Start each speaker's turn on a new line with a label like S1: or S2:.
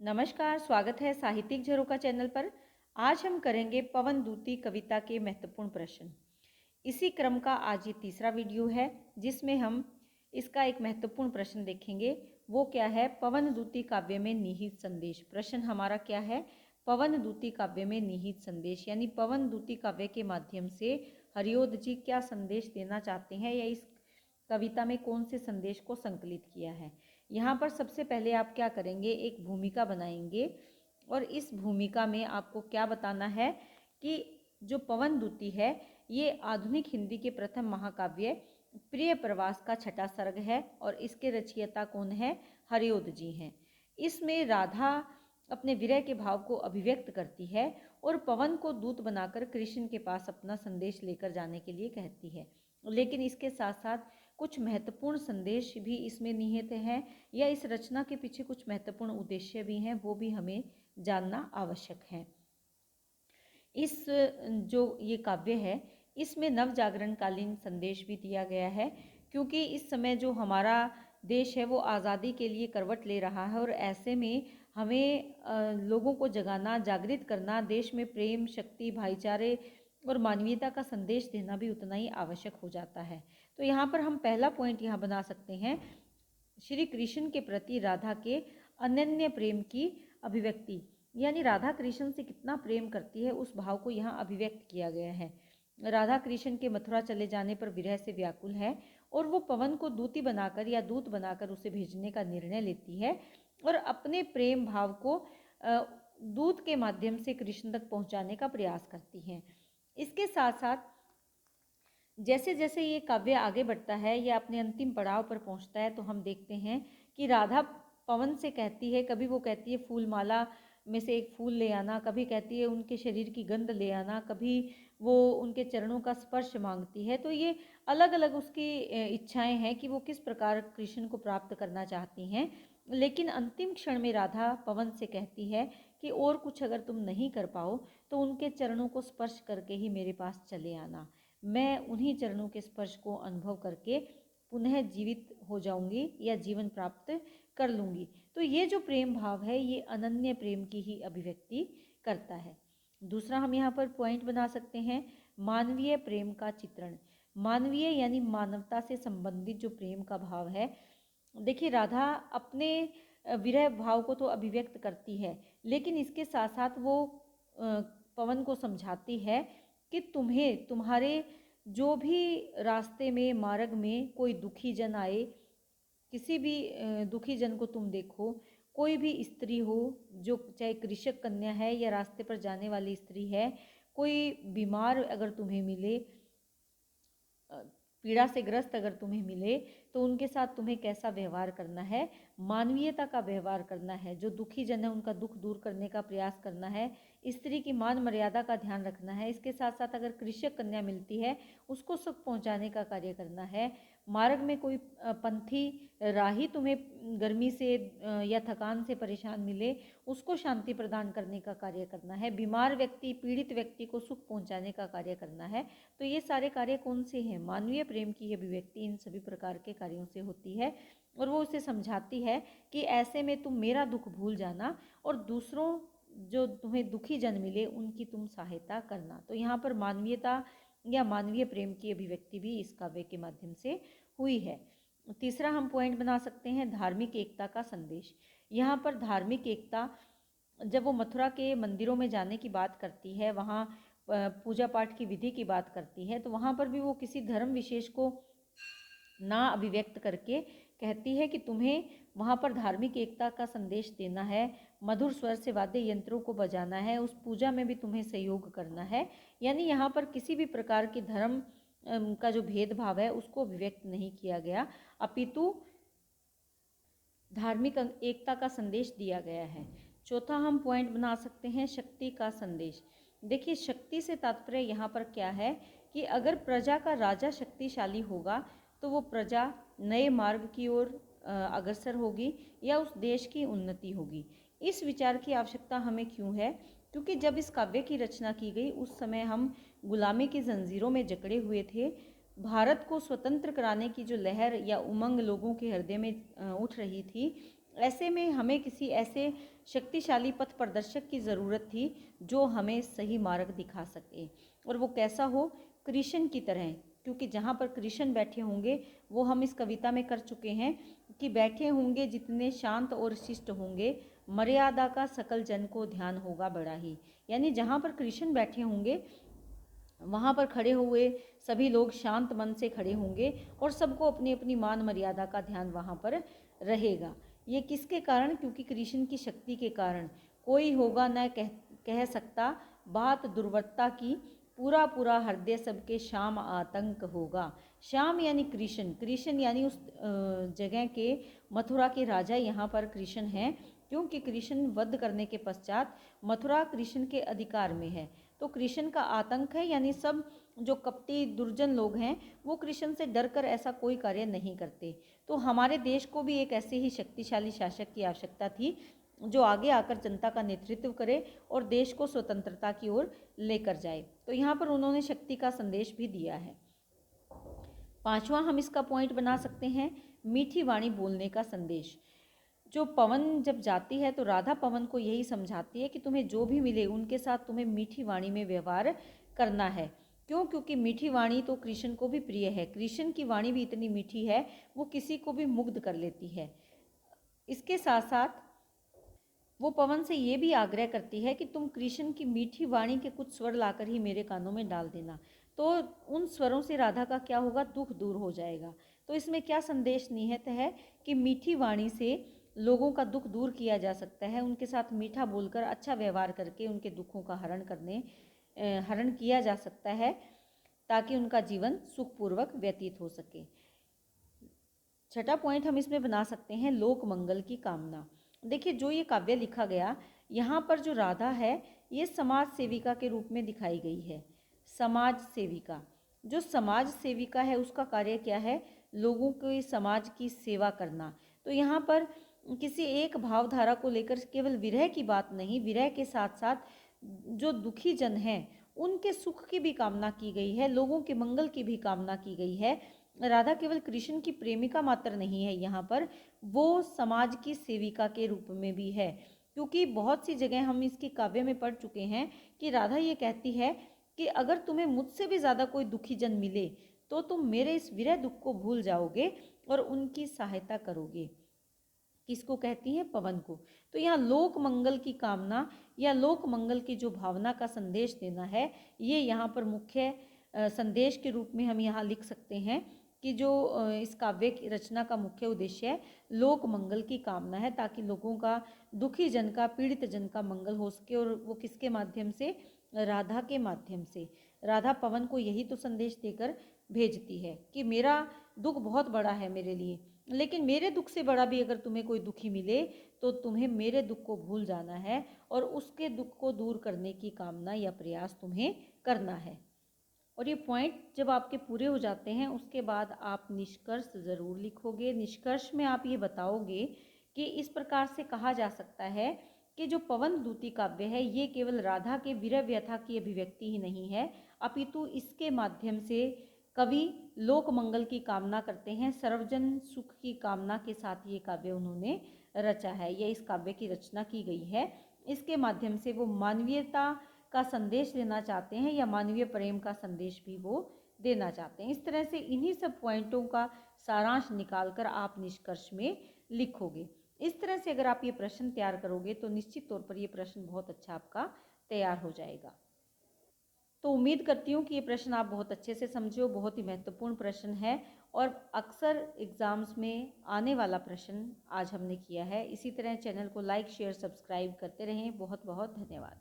S1: नमस्कार, स्वागत है साहित्यिक झरोखा चैनल पर। आज हम करेंगे पवनदूती कविता के महत्वपूर्ण प्रश्न। इसी क्रम का आज ये तीसरा वीडियो है जिसमें हम इसका एक महत्वपूर्ण प्रश्न देखेंगे। वो क्या है? पवनदूती काव्य में निहित संदेश। प्रश्न हमारा क्या है? पवनदूती काव्य में निहित संदेश, यानी पवनदूती काव्य के माध्यम से हरिओद जी क्या संदेश देना चाहते हैं या इस कविता में कौन से संदेश को संकलित किया है। यहाँ पर सबसे पहले आप क्या करेंगे, एक भूमिका बनाएंगे और इस भूमिका में आपको क्या बताना है कि जो पवनदूती है ये आधुनिक हिंदी के प्रथम महाकाव्य प्रिय प्रवास का छठा सर्ग है और इसके रचयिता कौन है? हरिओद जी हैं। इसमें राधा अपने विरह के भाव को अभिव्यक्त करती है और पवन को दूत बनाकर कृष्ण के पास अपना संदेश लेकर जाने के लिए कहती है। लेकिन इसके साथ साथ कुछ महत्वपूर्ण संदेश भी इसमें निहित हैं या इस रचना के पीछे कुछ महत्वपूर्ण उद्देश्य भी हैं, वो भी हमें जानना आवश्यक है। इस जो ये काव्य है इसमें नव जागरण कालीन संदेश भी दिया गया है, क्योंकि इस समय जो हमारा देश है वो आज़ादी के लिए करवट ले रहा है और ऐसे में हमें लोगों को जगाना, जागृत करना, देश में प्रेम, शक्ति, भाईचारे और मानवीयता का संदेश देना भी उतना ही आवश्यक हो जाता है। तो यहाँ पर हम पहला पॉइंट यहाँ बना सकते हैं, श्री कृष्ण के प्रति राधा के अनन्य प्रेम की अभिव्यक्ति, यानी राधा कृष्ण से कितना प्रेम करती है उस भाव को यहाँ अभिव्यक्त किया गया है। राधा कृष्ण के मथुरा चले जाने पर विरह से व्याकुल है और वो पवन को दूती बनाकर या दूत बनाकर उसे भेजने का निर्णय लेती है और अपने प्रेम भाव को दूत के माध्यम से कृष्ण तक पहुँचाने का प्रयास करती हैं। इसके साथ साथ जैसे जैसे ये काव्य आगे बढ़ता है या अपने अंतिम पड़ाव पर पहुंचता है तो हम देखते हैं कि राधा पवन से कहती है, कभी वो कहती है फूलमाला में से एक फूल ले आना, कभी कहती है उनके शरीर की गंध ले आना, कभी वो उनके चरणों का स्पर्श मांगती है। तो ये अलग अलग उसकी इच्छाएं हैं कि वो किस प्रकार कृष्ण को प्राप्त करना चाहती हैं। लेकिन अंतिम क्षण में राधा पवन से कहती है कि और कुछ अगर तुम नहीं कर पाओ तो उनके चरणों को स्पर्श करके ही मेरे पास चले आना। मैं उन्हीं चरणों के स्पर्श को अनुभव करके पुनः जीवित हो जाऊंगी या जीवन प्राप्त कर लूंगी। तो ये जो प्रेम भाव है ये अनन्य प्रेम की ही अभिव्यक्ति करता है। दूसरा हम यहाँ पर पॉइंट बना सकते हैं, मानवीय प्रेम का चित्रण। मानवीय यानी मानवता से संबंधित जो प्रेम का भाव है, देखिए राधा अपने विरह भाव को तो अभिव्यक्त करती है, लेकिन इसके साथ साथ वो पवन को समझाती है कि तुम्हें तुम्हारे जो भी रास्ते में, मार्ग में कोई दुखी जन आए, किसी भी दुखी जन को तुम देखो, कोई भी स्त्री हो, जो चाहे कृषक कन्या है या रास्ते पर जाने वाली स्त्री है, कोई बीमार अगर तुम्हें मिले, पीड़ा से ग्रस्त अगर तुम्हें मिले, तो उनके साथ तुम्हें कैसा व्यवहार करना है, मानवीयता का व्यवहार करना है। जो दुखी जन है उनका दुख दूर करने का प्रयास करना है, स्त्री की मान मर्यादा का ध्यान रखना है। इसके साथ साथ अगर कृषक कन्या मिलती है उसको सुख पहुंचाने का कार्य करना है। मार्ग में कोई पंथी राही तुम्हें गर्मी से या थकान से परेशान मिले, उसको शांति प्रदान करने का कार्य करना है। बीमार व्यक्ति, पीड़ित व्यक्ति को सुख पहुंचाने का कार्य करना है। तो ये सारे कार्य कौन से हैं? मानवीय प्रेम की अभिव्यक्ति इन सभी प्रकार के कार्यों से होती है और वो उसे समझाती है कि ऐसे में तुम मेरा दुख भूल जाना और दूसरों जो तुम्हें दुखी जन मिले उनकी तुम सहायता करना। तो यहाँ पर मानवीयता या मानवीय प्रेम की अभिव्यक्ति भी इस काव्य के माध्यम से हुई है। तीसरा हम पॉइंट बना सकते हैं, धार्मिक एकता का संदेश। यहाँ पर धार्मिक एकता, जब वो मथुरा के मंदिरों में जाने की बात करती है, वहाँ पूजा पाठ की विधि की बात करती है, तो वहाँ पर भी वो किसी धर्म विशेष को ना अभिव्यक्त करके कहती है कि तुम्हें वहाँ पर धार्मिक एकता का संदेश देना है, मधुर स्वर से वाद्य यंत्रों को बजाना है, उस पूजा में भी तुम्हें सहयोग करना है। यानी यहाँ पर किसी भी प्रकार के धर्म का जो भेदभाव है उसको अभिव्यक्त नहीं किया गया, अपितु धार्मिक एकता का संदेश दिया गया है। चौथा हम पॉइंट बना सकते हैं, शक्ति का संदेश। देखिए शक्ति से तात्पर्य यहाँ पर क्या है कि अगर प्रजा का राजा शक्तिशाली होगा तो वो प्रजा नए मार्ग की ओर अग्रसर होगी या उस देश की उन्नति होगी। इस विचार की आवश्यकता हमें क्यों है? क्योंकि जब इस काव्य की रचना की गई उस समय हम गुलामी की जंजीरों में जकड़े हुए थे। भारत को स्वतंत्र कराने की जो लहर या उमंग लोगों के हृदय में उठ रही थी, ऐसे में हमें किसी ऐसे शक्तिशाली पथ प्रदर्शक की ज़रूरत थी जो हमें सही मार्ग दिखा सके, और वो कैसा हो, कृष्ण की तरह। क्योंकि जहाँ पर कृष्ण बैठे होंगे वो हम इस कविता में कर चुके हैं कि बैठे होंगे जितने शांत और शिष्ट होंगे, मर्यादा का सकल जन को ध्यान होगा बड़ा ही। यानी जहाँ पर कृष्ण बैठे होंगे वहाँ पर खड़े हुए सभी लोग शांत मन से खड़े होंगे और सबको अपनी अपनी मान मर्यादा का ध्यान वहाँ पर रहेगा। ये किसके कारण? क्योंकि कृष्ण की शक्ति के कारण। कोई होगा न कह सकता बात दुर्वृत्ता की, पूरा पूरा हृदय सबके श्याम आतंक होगा। श्याम यानी कृष्ण, कृष्ण यानी उस जगह के मथुरा के राजा यहाँ पर कृष्ण हैं, क्योंकि कृष्ण वध करने के पश्चात मथुरा कृष्ण के अधिकार में है। तो कृष्ण का आतंक है, यानी सब जो कपटी दुर्जन लोग हैं वो कृष्ण से डरकर ऐसा कोई कार्य नहीं करते। तो हमारे देश को भी एक ऐसे ही शक्तिशाली शासक की आवश्यकता थी जो आगे आकर जनता का नेतृत्व करे और देश को स्वतंत्रता की ओर लेकर जाए। तो यहाँ पर उन्होंने शक्ति का संदेश भी दिया है। पांचवा हम इसका पॉइंट बना सकते हैं, मीठी वाणी बोलने का संदेश। जो पवन जब जाती है तो राधा पवन को यही समझाती है कि तुम्हें जो भी मिले उनके साथ तुम्हें मीठी वाणी में व्यवहार करना है। क्यों? क्योंकि मीठी वाणी तो कृष्ण को भी प्रिय है। कृष्ण की वाणी भी इतनी मीठी है, वो किसी को भी मुग्ध कर लेती है। इसके साथ साथ वो पवन से ये भी आग्रह करती है कि तुम कृष्ण की मीठी वाणी के कुछ स्वर लाकर ही मेरे कानों में डाल देना, तो उन स्वरों से राधा का क्या होगा, दुख दूर हो जाएगा। तो इसमें क्या संदेश निहित है कि मीठी वाणी से लोगों का दुख दूर किया जा सकता है। उनके साथ मीठा बोलकर अच्छा व्यवहार करके उनके दुखों का हरण किया जा सकता है, ताकि उनका जीवन सुखपूर्वक व्यतीत हो सके। छठा पॉइंट हम इसमें बना सकते हैं, लोक मंगल की कामना। देखिए, जो ये काव्य लिखा गया, यहाँ पर जो राधा है ये समाज सेविका के रूप में दिखाई गई है। समाज सेविका, जो समाज सेविका है उसका कार्य क्या है, लोगों के समाज की सेवा करना। तो यहाँ पर किसी एक भावधारा को लेकर केवल विरह की बात नहीं, विरह के साथ साथ जो दुखी जन हैं उनके सुख की भी कामना की गई है, लोगों के मंगल की भी कामना की गई है। राधा केवल कृष्ण की प्रेमिका मात्र नहीं है, यहाँ पर वो समाज की सेविका के रूप में भी है। क्योंकि बहुत सी जगह हम इसकी काव्य में पढ़ चुके हैं कि राधा ये कहती है कि अगर तुम्हें मुझसे भी ज़्यादा कोई दुखी जन मिले तो तुम मेरे इस विरह दुख को भूल जाओगे और उनकी सहायता करोगे। किसको कहती है? पवन को। तो यहाँ लोक मंगल की कामना या लोक मंगल की जो भावना का संदेश देना है, ये यहाँ पर मुख्य संदेश के रूप में हम यहाँ लिख सकते हैं कि जो इस काव्य की रचना का मुख्य उद्देश्य है लोक मंगल की कामना है, ताकि लोगों का, दुखी जन का, पीड़ित जन का मंगल हो सके। और वो किसके माध्यम से? राधा के माध्यम से। राधा पवन को यही तो संदेश देकर भेजती है कि मेरा दुख बहुत बड़ा है मेरे लिए, लेकिन मेरे दुख से बड़ा भी अगर तुम्हें कोई दुखी मिले तो तुम्हें मेरे दुख को भूल जाना है और उसके दुख को दूर करने की कामना या प्रयास तुम्हें करना है। और ये पॉइंट जब आपके पूरे हो जाते हैं उसके बाद आप निष्कर्ष ज़रूर लिखोगे। निष्कर्ष में आप ये बताओगे कि इस प्रकार से कहा जा सकता है कि जो पवन दूती काव्य है ये केवल राधा के विरह व्यथा की अभिव्यक्ति ही नहीं है, अपितु इसके माध्यम से कवि लोक मंगल की कामना करते हैं, सर्वजन सुख की कामना के साथ ये काव्य उन्होंने रचा है, या इस काव्य की रचना की गई है। इसके माध्यम से वो मानवीयता का संदेश देना चाहते हैं या मानवीय प्रेम का संदेश भी वो देना चाहते हैं। इस तरह से इन्हीं सब पॉइंटों का सारांश निकालकर आप निष्कर्ष में लिखोगे। इस तरह से अगर आप ये प्रश्न तैयार करोगे तो निश्चित तौर पर ये प्रश्न बहुत अच्छा आपका तैयार हो जाएगा। तो उम्मीद करती हूँ कि ये प्रश्न आप बहुत अच्छे से समझे हो, बहुत ही महत्वपूर्ण प्रश्न है और अक्सर एग्ज़ाम्स में आने वाला प्रश्न आज हमने किया है। इसी तरह चैनल को लाइक, शेयर, सब्सक्राइब करते रहें। बहुत बहुत धन्यवाद।